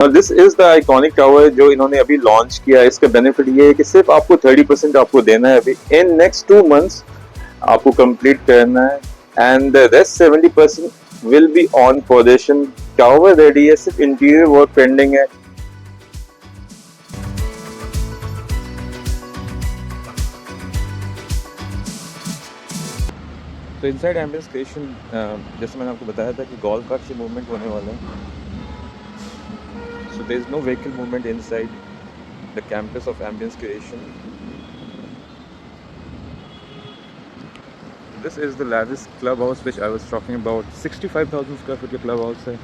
और this is the iconic tower जो इन्होंने अभी लॉन्च किया है। इसका बेनिफिट ये है कि सिर्फ आपको 30% आपको देना है अभी, इन नेक्स्ट 2 मंथ्स आपको कंप्लीट करना है, and the rest 70% will be on position. Tower ready है, सिर्फ इंटीरियर वर्क पेंडिंग है। तो इनसाइड एम्बियंस क्रिएशन, जैसे मैंने आपको बताया था कि गोल्फ कार्ट से मूवमेंट होने वाला है। So there is no vehicle movement inside the campus of Ambience Creation. This is the lavish clubhouse which I was talking about. 65,000 square feet के clubhouse है।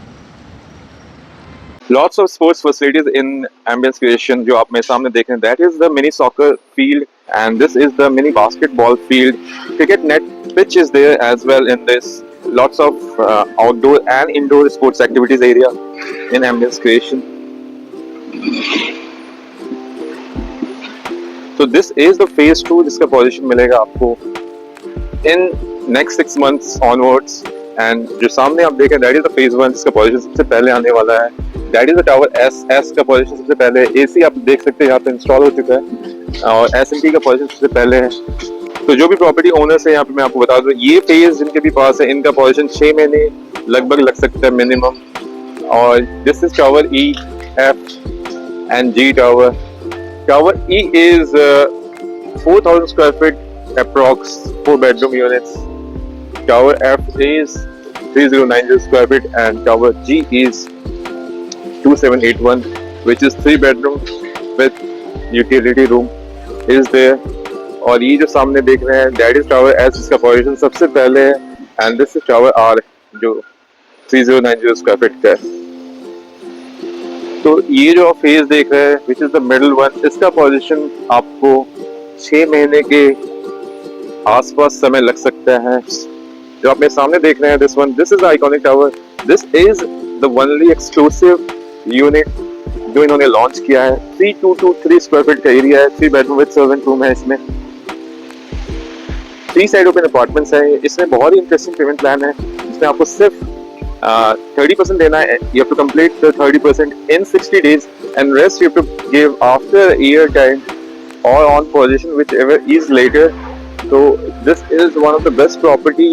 Lots of sports facilities in ambience creation जो आप मेरे सामने देख रहे हैं, that is the mini soccer field and this is the mini basketball field. Cricket net pitch is there as well in this. Lots of outdoor and indoor sports activities area in ambience creation. So this is the phase 2 जिसका position मिलेगा आपको in next 6 months onwards, and जो सामने आप देखें that is the phase 1 जिसका position सबसे पहले आने वाला है। that is the tower S का पोजीशन सबसे पहले। AC आप देख सकते हैं यहाँ पे इंस्टॉल हो चुका है और SMT का पोजीशन सबसे पहले है। तो जो भी प्रॉपर्टी ओनर्स है यहाँ पे मैं आपको बता दूं, ये फेज जिनके भी पास है इनका पोजीशन 6 महीने लगभग लग सकता है मिनिमम। और this is tower E, F and G tower. Tower E is 4,000 square feet approx 4 bedroom units. Tower F is 3090 square feet and tower G is 2781 which is 3 bedroom with utility room is there. और ये जो सामने देख रहे हैं that is tower S जिसका position सबसे पहले है and this is tower R जो 3090 square feet का है। तो ये जो आप फेज देख रहे हैं which is the middle one, इसका पोजीशन आपको 6 महीने के आसपास समय लग सकता है। जो आप मेरे सामने देख रहे हैं this one, this is iconic tower. This is the only exclusive unit जो इन्होंने लॉन्च किया है। 3223 स्क्वायर फीट का एरिया है, 3 बेडरूम विद सर्वेंट रूम है इसमें। 3 साइड ओपन अपार्टमेंट्स है। इसमें बहुत ही इंटरेस्टिंग पेमेंट प्लान है जिसमें आपको सिर्फ 30% देना है। You have to complete the 30% in 60 days and rest you have to give after a year time or on possession whichever is later. So this is one of the best property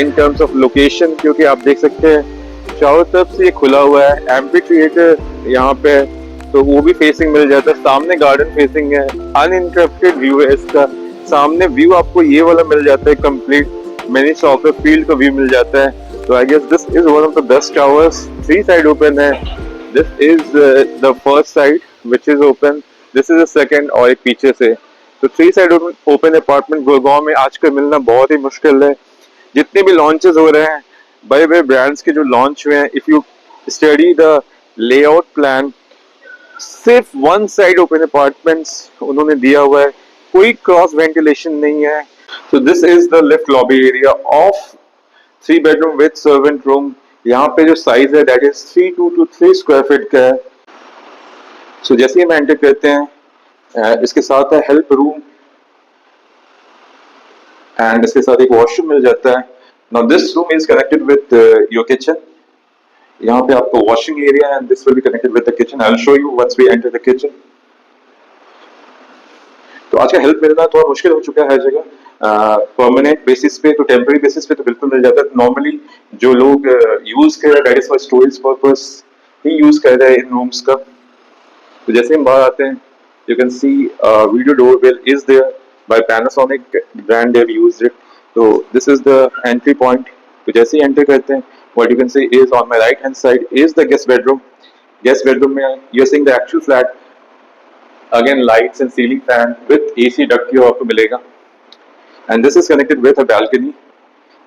in terms of location, क्योंकि आप देख सकते हैं चारों तरफ से ये खुला हुआ है। एम्पी थिएटर यहाँ पे तो वो भी फेसिंग मिल जाता है, सामने गार्डन फेसिंग है, अनइंटरप्टेड व्यू है इसका। सामने व्यू आपको ये वाला मिल जाता है, कंप्लीट मिनी सॉकर फील्ड का व्यू मिल जाता है। तो I guess this is one of the best towers. 3 side open है। This is the first side which is open, this is the second और एक पीछे से। तो 3 साइड ओपन अपार्टमेंट गुड़गांव में आजकल मिलना बहुत ही मुश्किल है। जितने भी लॉन्चेस हो रहे हैं बड़े बड़े ब्रांड्स के जो लॉन्च हुए हैं, if you study the layout plan, सिर्फ 1 साइड ओपन अपार्टमेंट्स उन्होंने दिया हुआ है, कोई क्रॉस वेंटिलेशन नहीं है। तो this is the lift lobby area of 3 bedroom with servant room. यहाँ पे जो साइज है दैट इज 3223 स्क्वायर फीट का है। सो जैसे ही हम एंटर करते हैं इसके साथ है हेल्प रूम एंड इसके साथ एक वॉशरूम मिल जाता है। Now this room is connected with your kitchen. यहाँ पे आपको washing area and this will be connected with the kitchen. I will show you once we enter the kitchen. तो आज का हेल्प मिलना थोड़ा मुश्किल हो चुका है हर जगह, परमानेंट बेसिस पे तो टेम्पररी बेसिस पे तो बिल्कुल मिल जाता है। नॉर्मली जो लोग यूज कर रहे हैं that is for storage purpose he use कर रहे हैं इन रूम्स का। तो जैसे हम बाहर आते हैं you can see video doorbell is there by Panasonic brand, they have used it. So this is the entry point. तो जैसे ही enter करते हैं what you can see is on my right hand side is the guest bedroom. Guest bedroom में you're seeing the actual flat, again lights and ceiling fan with AC duct जो आपको मिलेगा, and this is connected with a balcony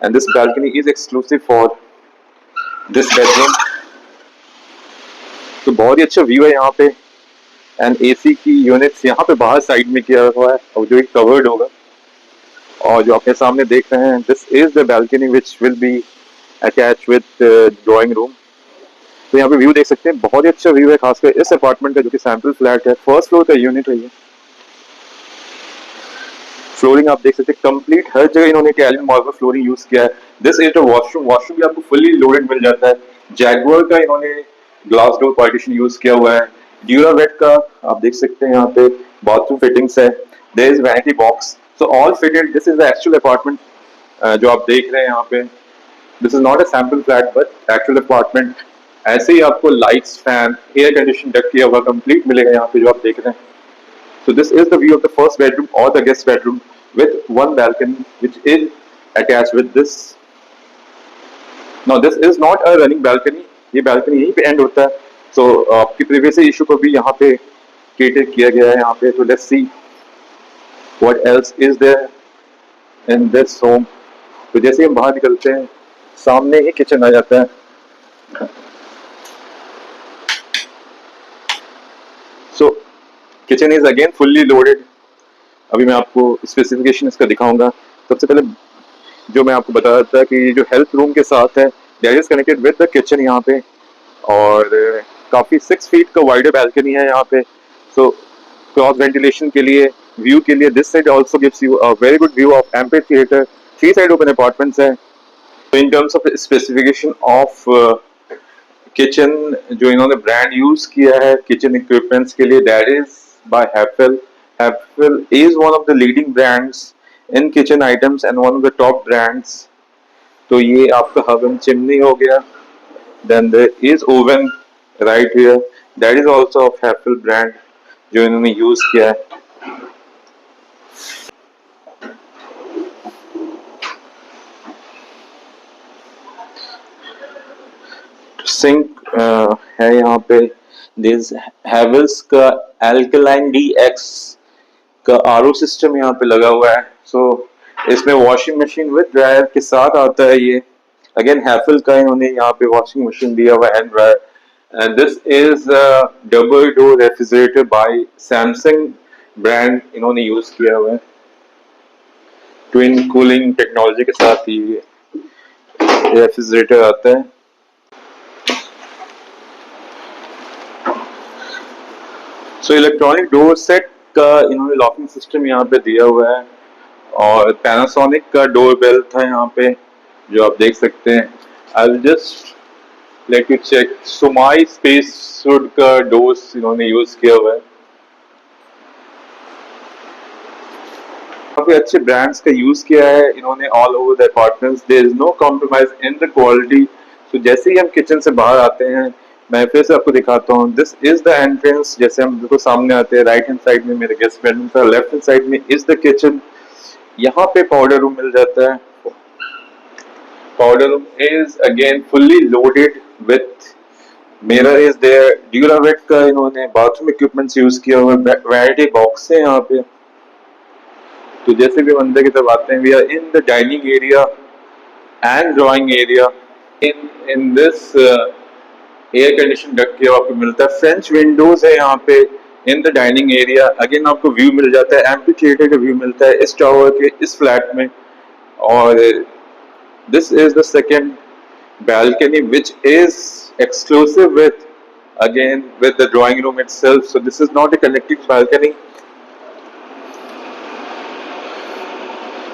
and this balcony is exclusive for this bedroom. तो बहुत ही अच्छा view है यहाँ पे एंड AC की यूनिट्स यहाँ पे बाहर साइड में किया हुआ है और जो एक कवर्ड होगा। और जो आपके सामने देख रहे हैं this is the balcony which will be attach with drawing room. तो यहाँ पे व्यू देख सकते हैं, बहुत ही अच्छा व्यू है खासकर इस अपार्टमेंट का जो कि सैंपल फ्लैट है। फर्स्ट फ्लोर का यूनिट है ये। फ्लोरिंग आप देख सकते हैं कंप्लीट हर जगह इन्होंने इटालियन मार्बल फ्लोरिंग यूज किया है। This is the washroom. Washroom भी आपको फुली लोडेड मिल जाता है। जैगुआर का इन्होंने ग्लास डोर पार्टीशन यूज किया हुआ है। ड्यूरावेट का आप देख सकते हैं यहाँ पे बाथरूम फिटिंग्स है। There is vanity box, so all fitted. This is the actual apartment जो आप देख रहे हैं यहाँ पे। This is not a sample flat but actual apartment. ऐसे ही आपको lights, fan, air condition duct किया हुआ कंप्लीट मिलेगा यहाँ पे जो आप देख रहे हैं। So this is the view of the first bedroom or the guest bedroom with one balcony which is attached with this. Now this is not a running balcony, ये balcony यहीं पे end होता है। So आपकी previous issue को भी यहाँ पे cater किया गया है यहाँ पे। So let's see what else is there in this home. तो जैसे हम बाहर निकलते हैं सामने ही किचन आ जाता है। So kitchen is again fully loaded। अभी मैं आपको स्पेसिफिकेशन इसका दिखाऊंगा। सबसे पहले जो मैं आपको बता रहा था कि जो हेल्थ रूम के साथ है that is connected with the kitchen यहाँ पे, और काफी 6 फीट का वाइडर बैल्कनी है यहाँ पे। सो क्रॉस वेंटिलेशन के लिए, व्यू के लिए, this side also gives you a very good view of amphi theatre. 3 side open apartments है। तो in terms of specification of kitchen जो इन्होंने ब्रांड यूज किया है किचन इक्विपमेंट्स के लिए, that is by Hafele. Hafele is one of the leading brands in kitchen items and one of the top brands. तो ये आपका हवन चिमनी हो गया। Then there is oven right here, that is also of Hafele brand जो इन्होंने use किया है। सिंक है यहाँ पे। दिस हैवेल्स का एल्कलाइन DX का RO सिस्टम यहाँ पे लगा हुआ है। सो इसमें वॉशिंग मशीन विद ड्रायर के साथ आता है ये। अगेन हैफेल का इन्होंने यहाँ पे वॉशिंग मशीन दिया हुआ है and dryer. And this is double door refrigerator by Samsung brand इन्होंने यूज किया हुआ है। ट्विन कूलिंग टेक्नोलॉजी के साथ ये रेफ्रिजरेटर आता है। सो इलेक्ट्रॉनिक डोर सेट का इन्होंने लॉकिंग सिस्टम यहाँ पे दिया हुआ है, और पैनासोनिक का डोर बेल था यहाँ पे जो आप देख सकते हैं। I will just let you check. सुमाई स्पेसवुड का डोर्स इन्होंने यूज किया हुआ है। काफी अच्छे ब्रांड्स का यूज किया है इन्होंने all over the apartments. There is no compromise in the quality. तो जैसे ही हम किचन से बाहर आते हैं, मैं फिर से आपको दिखाता हूँ। This is the entrance. जैसे हम बिल्कुल सामने आते हैं, राइट हैंड साइड में मेरे गेस्ट बेडरूम था, लेफ्ट हैंड साइड में इज द किचन। यहाँ पे पाउडर रूम मिल जाता है। Powder room is again fully loaded with mirror is there. Duravit का इन्होंने बाथरूम इक्विपमेंट्स यूज किया हुआ है। वैनिटी बॉक्स है यहाँ पे। तो जैसे भी हम अंदर की तरफ आते हैं, we are in the dining area and drawing area. In this air condition duct किया आपको मिलता है। फ्रेंच विंडोज है यहाँ पे in the dining area. Again आपको व्यू मिल जाता है, एम्पी थिएटर का व्यू मिलता है इस टावर के, इस फ्लैट में। और this is the second balcony which is exclusive with again with the drawing room itself. So this is not a connected balcony।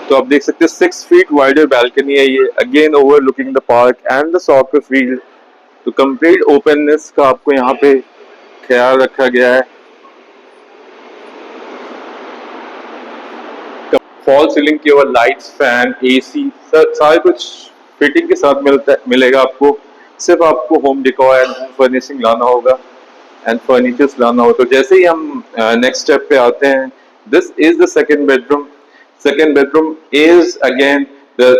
तो आप देख सकते हैं 6 फीट वाइडर बैल्कनी है ये, again overlooking the park and the soccer field. तो complete openness का आपको यहाँ पे ख्याल रखा गया है। फॉल सीलिंग के ऊपर लाइट्स, फैन, AC सारे कुछ फिटिंग के साथ मिलेगा आपको। सिर्फ आपको home decor and home furnishing लाना होगा एंड फर्नीचर्स लाना होगा। तो जैसे ही हम नेक्स्ट स्टेप पे आते हैं, this is the second bedroom. Second bedroom is again the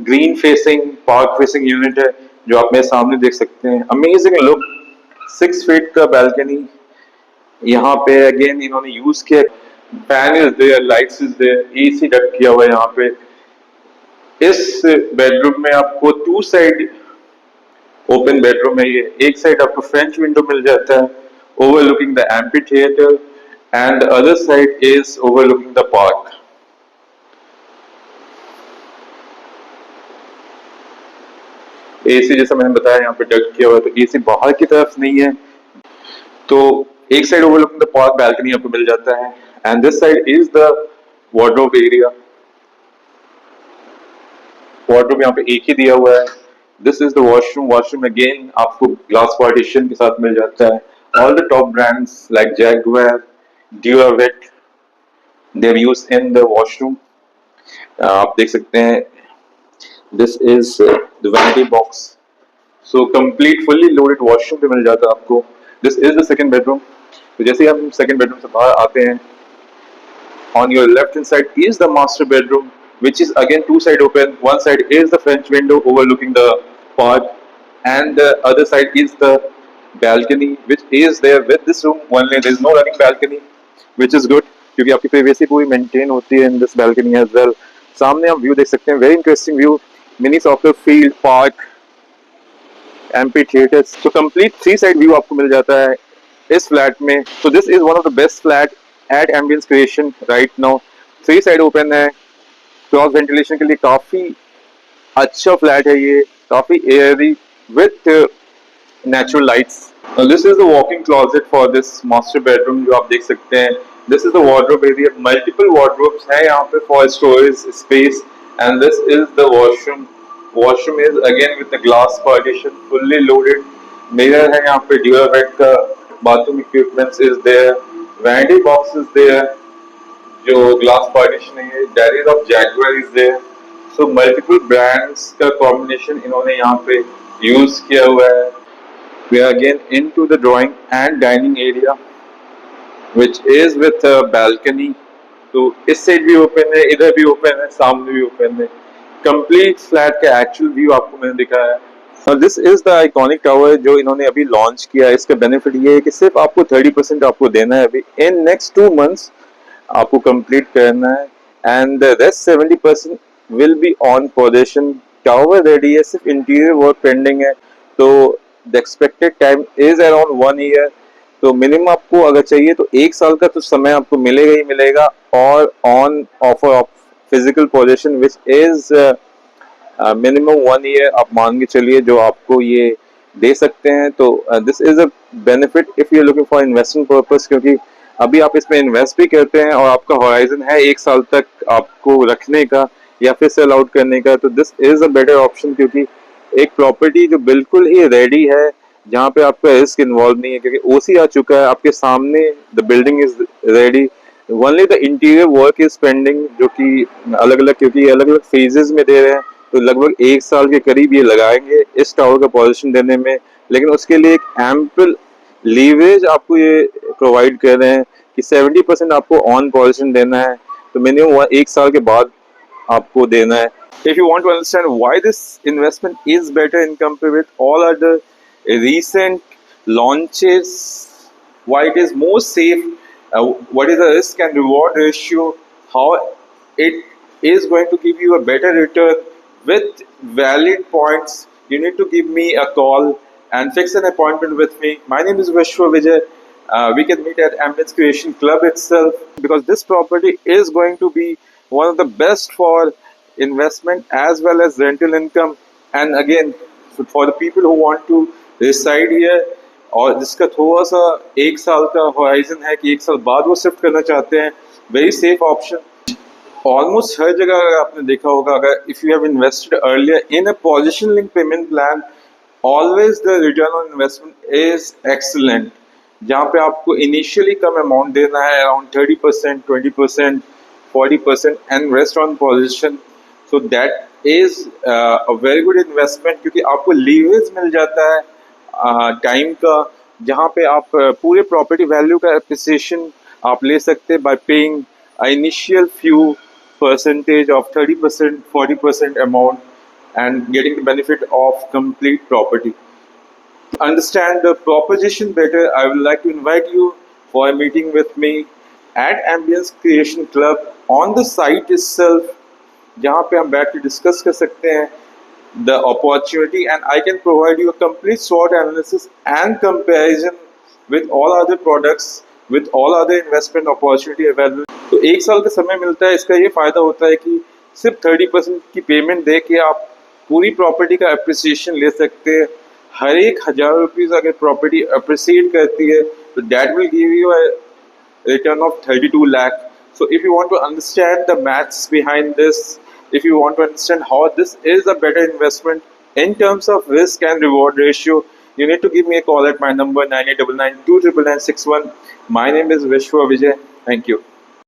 green facing, park facing unit है जो आप मेरे सामने देख सकते हैं। अमेजिंग लुक, 6 फीट का बैल्कनी यहाँ पे अगेन इन्होंने यूज किया। Fan is there, lights is there, AC duct किया हुआ है यहाँ पे। इस बेडरूम में आपको 2 साइड ओपन बेडरूम है ये। एक साइड आपको फ्रेंच विंडो मिल जाता है overlooking the amphi theatre, and the other side is overlooking the park. AC जैसा मैंने बताया यहाँ पे डक्ट किया हुआ है, तो AC बाहर की तरफ नहीं है। तो एक side overlooking the park balcony आपको मिल जाता है, and this side is the wardrobe area. Wardrobe यहाँ पे एक ही दिया हुआ है। This is the washroom. Washroom again आपको ग्लास पार्टीशन के साथ मिल जाता है। All the top brands like Jaguar, Duravit, they are used in the washroom. आप देख सकते हैं, this is the vanity box. So complete fully loaded washroom पे मिल जाता है आपको। This is the second bedroom. तो जैसे ही हम सेकंड बेडरूम से बाहर आते हैं, on your left hand side is the master bedroom, which is again two side open. One side is the French window overlooking the park, and the other side is the balcony, which is there with this room only. There is no running balcony, which is good क्योंकि आपकी privacy पूरी maintain होती है in this balcony as well. सामने आप view देख सकते हैं, very interesting view, mini soccer field, park, amphitheatres. तो कंप्लीट थ्री साइड व्यू आपको मिल जाता है इस फ्लैट में। तो this is one of the best flat at Ambience Creation right now. Three side open है, क्रॉस वेंटिलेशन के लिए काफी अच्छा फ्लैट है ये, काफी airy with natural lights. This is the walking closet for this master bedroom, जो आप देख सकते हैं। This is the wardrobe area, multiple wardrobes है यहाँ पे for storage space. And this is the washroom. Washroom is again with the glass partition, fully loaded. Mirror है यहाँ पे, ड्यूरावेट का। Bathroom equipments is there, vanity box is there, जो glass partition है, डायरीज of Jaquar is there. So multiple brands का combination इन्होंने यहाँ पे यूज किया हुआ है। We are again into the drawing and dining area, which is with a balcony. तो इस साइड भी ओपन है, इधर भी ओपन है, सामने भी ओपन है। कंप्लीट फ्लैट का एक्चुअल व्यू आपको मैंने दिखाया है। This is the iconic tower जो इन्होंने अभी लॉन्च किया है। इसका बेनिफिट ये है कि सिर्फ आपको 30% आपको देना है अभी। इन नेक्स्ट 2 months आपको कंप्लीट करना है, and the rest 70% will be on position. Tower ready है, सिर्फ इंटीरियर वर्क पेंडिंग है। तो the expected time is around 1 year। तो मिनिमम आपको अगर चाहिए तो 1 साल का तो समय आपको मिलेगा ही मिलेगा, और on offer of physical position which is minimum 1 year आप मान के चलिए जो आपको ये दे सकते हैं। तो this is a benefit if you looking for investment purpose, क्योंकि अभी आप इसमें इन्वेस्ट भी करते हैं और आपका होराइजन है 1 साल तक आपको रखने का या फिर सेल आउट करने का। तो this is a better option, क्योंकि एक प्रॉपर्टी जो बिल्कुल ही रेडी है, जहाँ पे आपका रिस्क इन्वॉल्व नहीं है, क्योंकि ओसी आ चुका है आपके सामने, the building is ready, only the interior work is pending, जो कि अलग अलग, क्योंकि अलग अलग फेजेस में दे रहे हैं। तो लगभग 1 साल के करीब ये लगाएंगे इस टावर का पोजीशन देने में, लेकिन उसके लिए एक एम्पल लीवरेज आपको ये प्रोवाइड कर रहे हैं कि 70% आपको ऑन पोजीशन देना है, तो मिनिमम 1 साल के बाद आपको देना है। If you want to understand why this investment is better in compare with all other recent launches, why it is more safe, what is the risk and reward ratio, how it is going to give you a better return with valid points, you need to give me a call and fix an appointment with me. My name is Vishwa Vijay. We can meet at Ambience Creation Club itself, because this property is going to be one of the best for investment as well as rental income. And again, for the people who want to reside here और जिसका थोड़ा सा 1 साल का horizon है कि 1 साल बाद वो शिफ्ट करना चाहते हैं, वेरी सेफ ऑप्शन। ऑलमोस्ट हर जगह अगर आपने देखा होगा, अगर if you have invested earlier in a position link payment plan, always the return on investment is excellent. जहाँ पे आपको इनिशियली कम अमाउंट देना है, around 30%, 20%, 40%, and rest on position. So that is a very good investment, क्योंकि आपको leverage मिल जाता है time का, जहाँ पे आप पूरे प्रॉपर्टी वैल्यू का एप्रिसिएशन आप ले सकते हैं bye paying initial few percentage of 30%, 40% amount, and getting the benefit of complete property. To understand the proposition better, I would like to invite you for a meeting with me at Ambience Creation Club on the site itself, जहाँ पे हम बैठ के discuss कर सकते हैं the opportunity, and I can provide you a complete SWOT analysis and comparison with all other products, with all other investment opportunity available. तो 1 साल का समय मिलता है। इसका ये फायदा होता है कि सिर्फ 30% की पेमेंट दे के आप पूरी प्रॉपर्टी का अप्रिसिएशन ले सकते हैं। हर एक 1000 रुपीज अगर प्रॉपर्टी अप्रिसिएट करती है तो that will give you a return of 32 lakh. So if you want to understand the maths behind this, if you want to understand how this is a better investment, In terms of risk and reward ratio, you need to give me a call at my number 9899 29961. My name is Vishwa Vijay. Thank you.